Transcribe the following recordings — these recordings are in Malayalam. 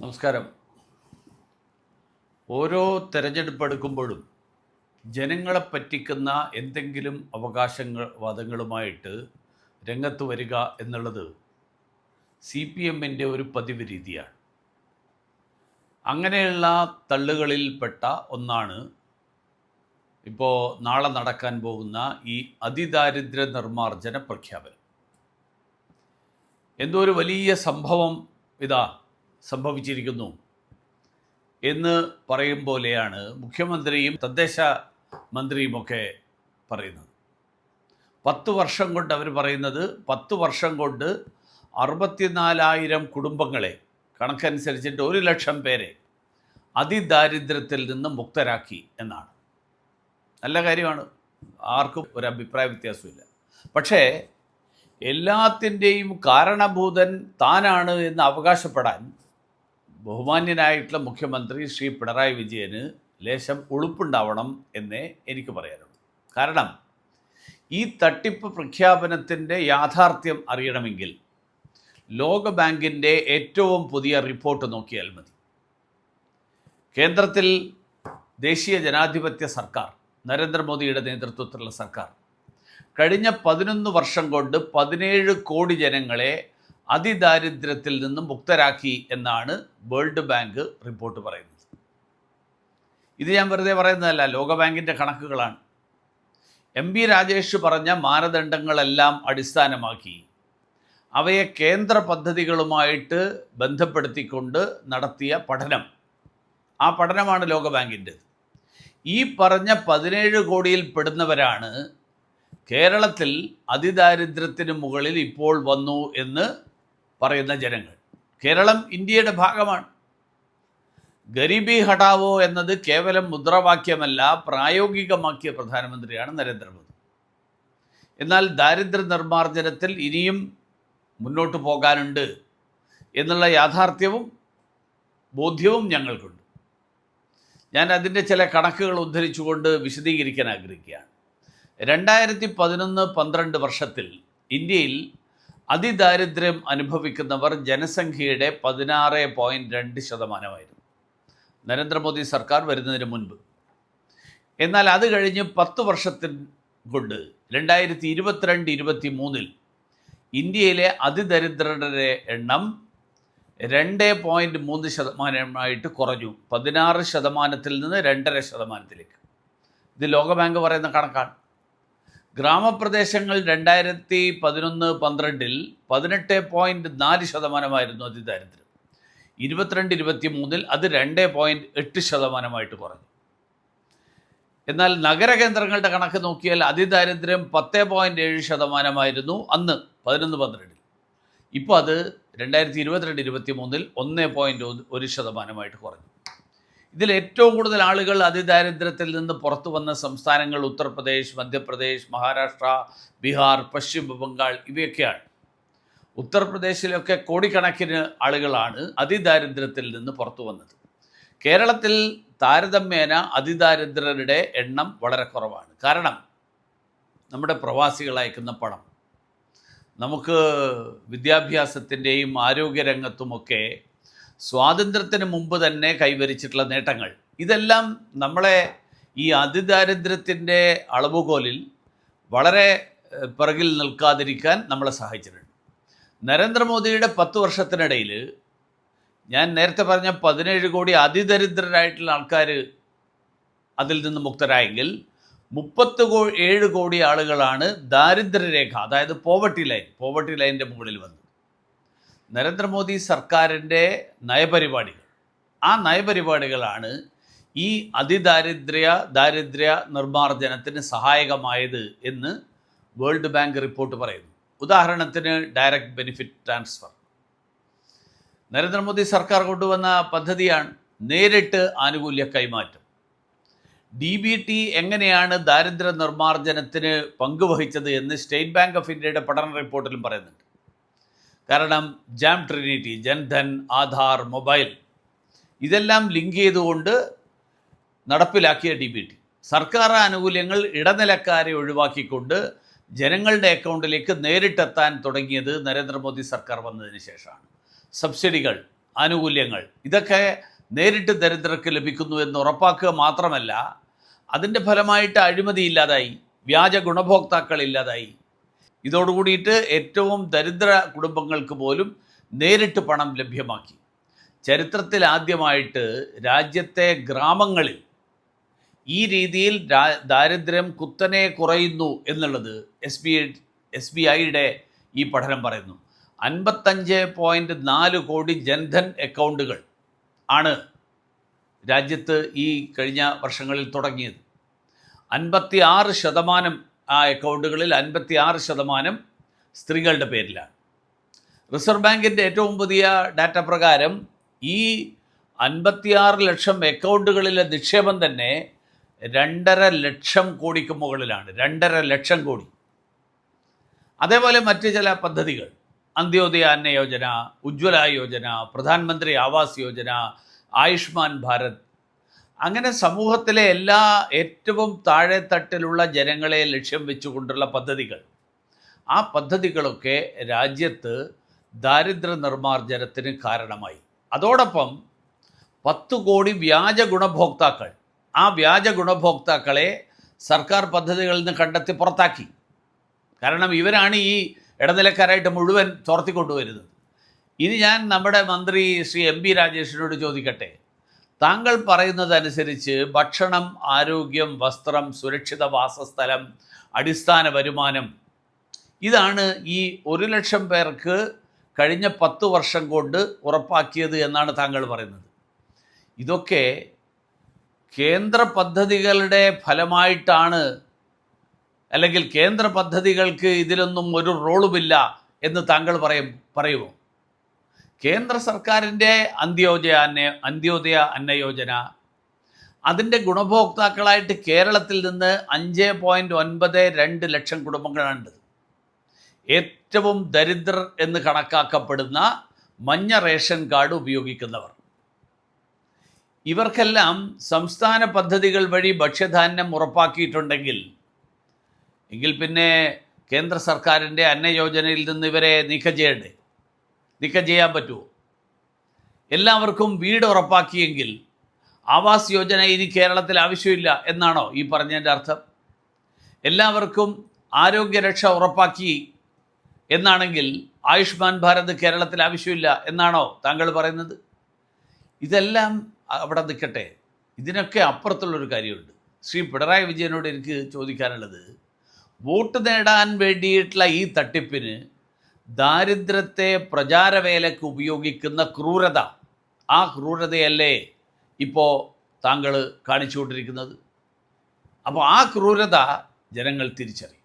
നമസ്കാരം. ഓരോ തെരഞ്ഞെടുപ്പ് എടുക്കുമ്പോഴും ജനങ്ങളെ പറ്റിക്കുന്ന എന്തെങ്കിലും വാദങ്ങളുമായിട്ട് രംഗത്ത് വരിക എന്നുള്ളത് CPMൻ്റെ ഒരു പതിവ് രീതിയാണ്. അങ്ങനെയുള്ള തള്ളുകളിൽപ്പെട്ട ഒന്നാണ് ഇപ്പോൾ നാളെ നടക്കാൻ പോകുന്ന ഈ അതിദാരിദ്ര്യ നിർമ്മാർജ്ജന പ്രഖ്യാപനം. എന്തോ ഒരു വലിയ സംഭവം സംഭവിച്ചിരിക്കുന്നു എന്ന് പറയും പോലെയാണ് മുഖ്യമന്ത്രിയും തദ്ദേശ മന്ത്രിയുമൊക്കെ പറയുന്നത്. 10 വർഷം കൊണ്ട് അവർ പറയുന്നത് 10 വർഷം കൊണ്ട് 64,000 കുടുംബങ്ങളെ, കണക്കനുസരിച്ചിട്ട് 1 ലക്ഷം പേരെ അതിദാരിദ്ര്യത്തിൽ നിന്ന് മുക്തരാക്കി എന്നാണ്. നല്ല കാര്യമാണ്, ആർക്കും ഒരു അഭിപ്രായ വ്യത്യാസമില്ല. പക്ഷേ എല്ലാത്തിൻ്റെയും കാരണഭൂതൻ താനാണ് എന്ന് അവകാശപ്പെടാൻ ബഹുമാന്യനായിട്ടുള്ള മുഖ്യമന്ത്രി ശ്രീ പിണറായി വിജയന് ലേശം ഉളുപ്പുണ്ടാവണം എന്നേ എനിക്ക് പറയാനുള്ളൂ. കാരണം ഈ തട്ടിപ്പ് പ്രഖ്യാപനത്തിൻ്റെ യാഥാർത്ഥ്യം അറിയണമെങ്കിൽ ലോകബാങ്കിൻ്റെ ഏറ്റവും പുതിയ റിപ്പോർട്ട് നോക്കിയാൽ മതി. കേന്ദ്രത്തിൽ ദേശീയ ജനാധിപത്യ സർക്കാർ, നരേന്ദ്രമോദിയുടെ നേതൃത്വത്തിലുള്ള സർക്കാർ കഴിഞ്ഞ 11 വർഷം കൊണ്ട് 17 കോടി ജനങ്ങളെ അതിദാരിദ്ര്യത്തിൽ നിന്നും മുക്തരാക്കി എന്നാണ് വേൾഡ് ബാങ്ക് റിപ്പോർട്ട് പറയുന്നത്. ഇത് ഞാൻ വെറുതെ പറയുന്നതല്ല, ലോകബാങ്കിൻ്റെ കണക്കുകളാണ്. MP രാജേഷ് പറഞ്ഞ മാനദണ്ഡങ്ങളെല്ലാം അടിസ്ഥാനമാക്കി അവയെ കേന്ദ്ര പദ്ധതികളുമായിട്ട് ബന്ധപ്പെടുത്തിക്കൊണ്ട് നടത്തിയ പഠനം, ആ പഠനമാണ് ലോകബാങ്കിൻ്റെത്. ഈ പറഞ്ഞ 17 കോടിയിൽ പെടുന്നവരാണ് കേരളത്തിൽ അതിദാരിദ്ര്യത്തിന് മുകളിൽ ഇപ്പോൾ വന്നു എന്ന് പറയുന്ന ജനങ്ങൾ. കേരളം ഇന്ത്യയുടെ ഭാഗമാണ്. ഗരീബി ഹഠാവോ എന്നത് കേവലം മുദ്രാവാക്യമല്ല, പ്രായോഗികമാക്കിയ പ്രധാനമന്ത്രിയാണ് നരേന്ദ്രമോദി. എന്നാൽ ദാരിദ്ര്യ നിർമ്മാർജ്ജനത്തിൽ ഇനിയും മുന്നോട്ട് പോകാനുണ്ട് എന്നുള്ള യാഥാർത്ഥ്യവും ബോധ്യവും ഞങ്ങൾക്കുണ്ട്. ഞാൻ അതിൻ്റെ ചില കണക്കുകൾ ഉദ്ധരിച്ചുകൊണ്ട് വിശദീകരിക്കാൻ ആഗ്രഹിക്കുകയാണ്. 2011-12 വർഷത്തിൽ ഇന്ത്യയിൽ അതിദാരിദ്ര്യം അനുഭവിക്കുന്നവർ ജനസംഖ്യയുടെ 16.2% നരേന്ദ്രമോദി സർക്കാർ വരുന്നതിന് മുൻപ്. എന്നാൽ അത് കഴിഞ്ഞ് 10 വർഷത്തിൽ കൊണ്ട് 2022-23 ഇന്ത്യയിലെ അതിദരിദ്രരുടെ എണ്ണം 2.3% കുറഞ്ഞു. 16% നിന്ന് 2.5%. ഇത് ലോകബാങ്ക് പറയുന്ന കണക്കാണ്. ഗ്രാമപ്രദേശങ്ങൾ 2011-12 18.4% അതിദാരിദ്ര്യം. 22-23 അത് 2.8% കുറഞ്ഞു. എന്നാൽ നഗരകേന്ദ്രങ്ങളുടെ കണക്ക് നോക്കിയാൽ അതിദാരിദ്ര്യം 10.7% അന്ന് 11-12. ഇപ്പോൾ അത് 2022-23 1.1% കുറഞ്ഞു. ഇതിൽ ഏറ്റവും കൂടുതൽ ആളുകൾ അതിദാരിദ്ര്യത്തിൽ നിന്ന് പുറത്തു വന്ന സംസ്ഥാനങ്ങൾ ഉത്തർപ്രദേശ്, മധ്യപ്രദേശ്, മഹാരാഷ്ട്ര, ബീഹാർ, പശ്ചിമ ബംഗാൾ ഇവയൊക്കെയാണ്. ഉത്തർപ്രദേശിലൊക്കെ കോടിക്കണക്കിന് ആളുകളാണ് അതിദാരിദ്ര്യത്തിൽ നിന്ന് പുറത്തു വന്നത്. കേരളത്തിൽ താരതമ്യേന അതിദാരിദ്ര്യരുടെ എണ്ണം വളരെ കുറവാണ്. കാരണം നമ്മുടെ പ്രവാസികൾ അയക്കുന്ന പണം, നമുക്ക് വിദ്യാഭ്യാസത്തിൻ്റെയും ആരോഗ്യരംഗത്തുമൊക്കെ സ്വാതന്ത്ര്യത്തിന് മുമ്പ് തന്നെ കൈവരിച്ചിട്ടുള്ള നേട്ടങ്ങൾ, ഇതെല്ലാം നമ്മളെ ഈ അതിദാരിദ്ര്യത്തിൻ്റെ അളവുകോലിൽ വളരെ പിറകിൽ നിൽക്കാതിരിക്കാൻ നമ്മളെ സഹായിച്ചിട്ടുണ്ട്. നരേന്ദ്രമോദിയുടെ 10 വർഷത്തിനിടയിൽ ഞാൻ നേരത്തെ പറഞ്ഞ 17 കോടി അതിദരിദ്രരായിട്ടുള്ള ആൾക്കാർ അതിൽ നിന്ന് മുക്തരായെങ്കിൽ 37 കോടി ആളുകളാണ് ദാരിദ്ര്യരേഖ, അതായത് പോവർട്ടി ലൈനിൻ്റെ മുകളിൽ വന്നു. നരേന്ദ്രമോദി സർക്കാരിൻ്റെ നയപരിപാടികൾ, ആ നയപരിപാടികളാണ് ഈ ദാരിദ്ര്യ നിർമ്മാർജ്ജനത്തിന് സഹായകമായത് എന്ന് വേൾഡ് ബാങ്ക് റിപ്പോർട്ട് പറയുന്നു. ഉദാഹരണത്തിന് ഡയറക്റ്റ് ബെനിഫിറ്റ് ട്രാൻസ്ഫർ. നരേന്ദ്രമോദി സർക്കാർ കൊണ്ടുവന്ന പദ്ധതിയാണ് നേരിട്ട് ആനുകൂല്യ കൈമാറ്റം. DBT എങ്ങനെയാണ് ദാരിദ്ര്യ നിർമ്മാർജ്ജനത്തിന് പങ്കുവഹിച്ചത് എന്ന് സ്റ്റേറ്റ് ബാങ്ക് ഓഫ് ഇന്ത്യയുടെ പഠന റിപ്പോർട്ടിലും പറയുന്നുണ്ട്. കാരണം jam Trinity, Jan Dhan, Aadhaar, mobile ഇതെല്ലാം ലിങ്ക് ചെയ്തുകൊണ്ട് നടപ്പിലാക്കിയ DBT സർക്കാർ ആനുകൂല്യങ്ങൾ ഇടനിലക്കാരെ ഒഴിവാക്കിക്കൊണ്ട് ജനങ്ങളുടെ അക്കൗണ്ടിലേക്ക് നേരിട്ടെത്താൻ തുടങ്ങിയത് നരേന്ദ്രമോദി സർക്കാർ വന്നതിന് ശേഷമാണ്. സബ്സിഡികൾ ആനുകൂല്യങ്ങൾ ഇതൊക്കെ നേരിട്ട് ദരിദ്രർക്ക് ലഭിക്കുന്നു എന്ന് ഉറപ്പാക്കുക മാത്രമല്ല, അതിൻ്റെ ഫലമായിട്ട് അഴിമതി ഇല്ലാതായി, വ്യാജ ഗുണഭോക്താക്കൾ ഇല്ലാതായി. ഇതോടുകൂടിയിട്ട് ഏറ്റവും ദരിദ്ര കുടുംബങ്ങൾക്ക് പോലും നേരിട്ട് പണം ലഭ്യമാക്കി. ചരിത്രത്തിൽ ആദ്യമായിട്ട് രാജ്യത്തെ ഗ്രാമങ്ങളിൽ ഈ രീതിയിൽ ദാരിദ്ര്യം കുത്തനെ കുറയുന്നു എന്നുള്ളത് SBIയുടെ ഈ പഠനം പറയുന്നു. 55.4 കോടി ജൻധൻ അക്കൗണ്ടുകൾ ആണ് രാജ്യത്ത് ഈ കഴിഞ്ഞ വർഷങ്ങളിൽ തുടങ്ങിയത്. 56% ആ അക്കൗണ്ടുകളിൽ 56% സ്ത്രീകളുടെ പേരിലാണ്. റിസർവ് ബാങ്കിൻ്റെ ഏറ്റവും പുതിയ ഡാറ്റ പ്രകാരം ഈ 56 ലക്ഷം അക്കൗണ്ടുകളിലെ നിക്ഷേപം തന്നെ 2.5 ലക്ഷം കോടിക്ക് മുകളിലാണ്. 2.5 ലക്ഷം കോടി. അതേപോലെ മറ്റ് ചില പദ്ധതികൾ, അന്ത്യോദയ അന്ന യോജന, ഉജ്ജ്വല യോജന, പ്രധാനമന്ത്രി ആവാസ് യോജന, ആയുഷ്മാൻ ഭാരത്, അങ്ങനെ സമൂഹത്തിലെ എല്ലാ ഏറ്റവും താഴെത്തട്ടിലുള്ള ജനങ്ങളെ ലക്ഷ്യം വെച്ചുകൊണ്ടുള്ള പദ്ധതികൾ. ആ പദ്ധതികളൊക്കെ രാജ്യത്ത് ദാരിദ്ര്യ നിർമ്മാർജ്ജനത്തിന് കാരണമായി. അതോടൊപ്പം 10 കോടി വ്യാജ ഗുണഭോക്താക്കൾ, ആ വ്യാജ ഗുണഭോക്താക്കളെ സർക്കാർ പദ്ധതികളിൽ നിന്ന് കണ്ടെത്തി പുറത്താക്കി. കാരണം ഇവരാണ് ഈ ഇടനിലക്കാരായിട്ട് മുഴുവൻ ചോർത്തിക്കൊണ്ടുവരുന്നത്. ഇനി ഞാൻ നമ്മുടെ മന്ത്രി ശ്രീ MB രാജേഷിനോട് ചോദിക്കട്ടെ, താങ്കൾ പറയുന്നതനുസരിച്ച് ഭക്ഷണം, ആരോഗ്യം, വസ്ത്രം, സുരക്ഷിത വാസസ്ഥലം, അടിസ്ഥാന വരുമാനം, ഇതാണ് ഈ 1 ലക്ഷം പേർക്ക് കഴിഞ്ഞ 10 വർഷം കൊണ്ട് ഉറപ്പാക്കിയത് എന്നാണ് താങ്കൾ പറയുന്നത്. ഇതൊക്കെ കേന്ദ്ര പദ്ധതികളുടെ ഫലമായിട്ടാണ്, അല്ലെങ്കിൽ കേന്ദ്ര പദ്ധതികൾക്ക് ഇതിലൊന്നും ഒരു റോളുമില്ല എന്ന് താങ്കൾ പറയുമോ? കേന്ദ്ര സർക്കാരിൻ്റെ അന്ത്യോദയ അന്ന യോജന, അതിൻ്റെ ഗുണഭോക്താക്കളായിട്ട് കേരളത്തിൽ നിന്ന് 5.92 ലക്ഷം കുടുംബങ്ങളുണ്ട്. ഏറ്റവും ദരിദ്രർ എന്ന് കണക്കാക്കപ്പെടുന്ന മഞ്ഞ റേഷൻ കാർഡ് ഉപയോഗിക്കുന്നവർ. ഇവർക്കെല്ലാം സംസ്ഥാന പദ്ധതികൾ വഴി ഭക്ഷ്യധാന്യം ഉറപ്പാക്കിയിട്ടുണ്ടെങ്കിൽ പിന്നെ കേന്ദ്ര സർക്കാരിൻ്റെ അന്നയോജനയിൽ നിന്ന് ഇവരെ നീക്കം ചെയ്യാൻ പറ്റുമോ? എല്ലാവർക്കും വീട് ഉറപ്പാക്കിയെങ്കിൽ ആവാസ് യോജന ഇനി കേരളത്തിൽ ആവശ്യമില്ല എന്നാണോ ഈ പറഞ്ഞതിൻ്റെ അർത്ഥം? എല്ലാവർക്കും ആരോഗ്യരക്ഷ ഉറപ്പാക്കി എന്നാണെങ്കിൽ ആയുഷ്മാൻ ഭാരത് കേരളത്തിൽ ആവശ്യമില്ല എന്നാണോ താങ്കൾ പറയുന്നത്? ഇതെല്ലാം അവിടെ നിൽക്കട്ടെ, ഇതിനൊക്കെ അപ്പുറത്തുള്ളൊരു കാര്യമുണ്ട്. ശ്രീ പിണറായി വിജയനോട് എനിക്ക് ചോദിക്കാനുള്ളത്, വോട്ട് നേടാൻ വേണ്ടിയിട്ടുള്ള ഈ തട്ടിപ്പിന്, ദാരിദ്ര്യത്തെ പ്രചാരവേലയ്ക്ക് ഉപയോഗിക്കുന്ന ക്രൂരത, ആ ക്രൂരതയല്ലേ ഇപ്പോൾ താങ്കൾ കാണിച്ചുകൊണ്ടിരിക്കുന്നത്? അപ്പോൾ ആ ക്രൂരത ജനങ്ങൾ തിരിച്ചറിയും.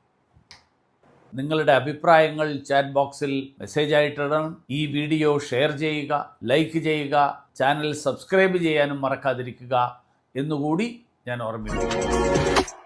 നിങ്ങളുടെ അഭിപ്രായങ്ങൾ ചാറ്റ് ബോക്സിൽ മെസ്സേജായിട്ടിടണം. ഈ വീഡിയോ ഷെയർ ചെയ്യുക, ലൈക്ക് ചെയ്യുക, ചാനൽ സബ്സ്ക്രൈബ് ചെയ്യാനും മറക്കാതിരിക്കുക എന്നുകൂടി ഞാൻ ഓർമ്മിപ്പിക്കുന്നു.